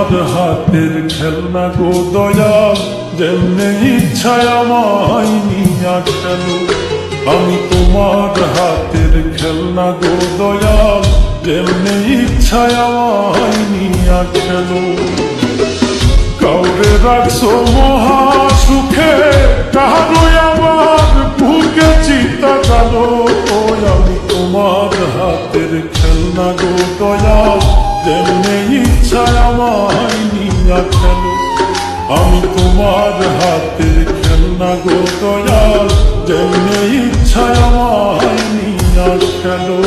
তোমার হাতের খেলনা গো দয়াল, যেমনে ইচ্ছায় আমায় নিয়া খেলো। আমি তোমার হাতের খেলনা গো দয়াল, যেমনে ইচ্ছায় আমায় নিয়া খেলো। কাউরে রাখছো মহা সুখে, কারোই আমার বুকে চিতা জানো। আমি তোমার হাতের খেলনা গো দয়াল, যেমনে ইচ্ছায় আমায় নিয়া খেলো। আমি তোমার হাতের খেলনা গো দয়াল, যেমনে ইচ্ছায় আমায় নিয়া খেলো।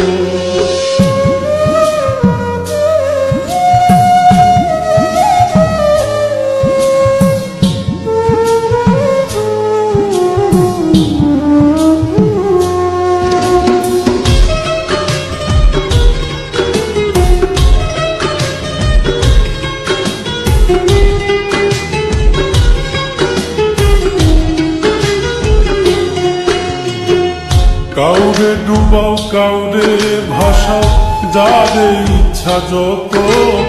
কাউরে ডুবাও কাউরে ভাসাও, যারে ইচ্ছা যত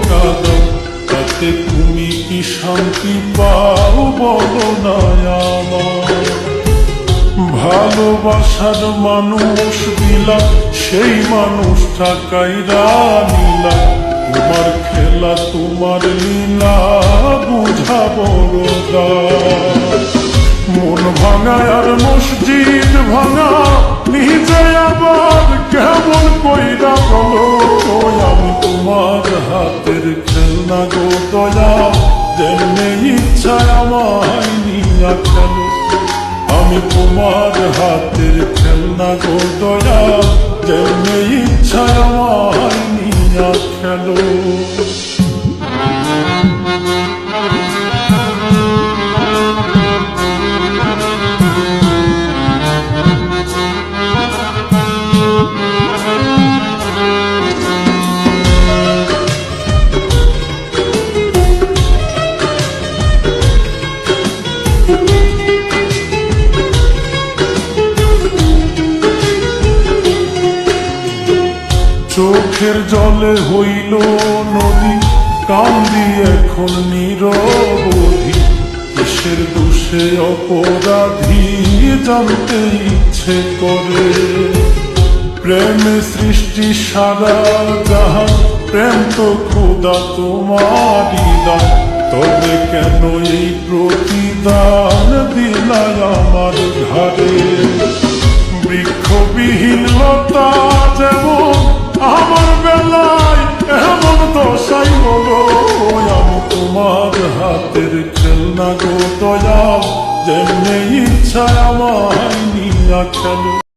কাঁদো, তাতে তুমি কি শান্তি পাও বলো না আমার। ভালোবাসার মানুষ দিলা, সেই মানুষটা কাইরা নিলা। তোমার খেলা তোমার লীলা বুঝা বড় দায়। মন ভাঙা আর মসজিদ ভাঙা, নিজে আবার কেমন কইরা বলো। আমি তোমার হাতের খেলনা গো দয়াল, যেমনে ইচ্ছা আমায় নিয়া খেলো। আমি তোমার হাতের খেলনা গো দয়াল, যেমনে ইচ্ছা আমায় নিয়া খেলো। চোখের জলে হইল নদী, কান্দি এখন নিরবধি। কিসের দোষে অপরাধী জানতে ইচ্ছে করে। প্রেমে সৃষ্টি সারা জাহান, প্রেম তো খোদা তোমারই দান। তবে কেন এই প্রতিদান দিলাই আমার ঘাড়ে। বৃক্ষবিহীন লতা যেমন আমার বেলায় এমন দশাই বলো। আমি তোমার হাতের খেলনা গো দয়াল, যেমনে ইচ্ছা আমায় নিয়া খেলো।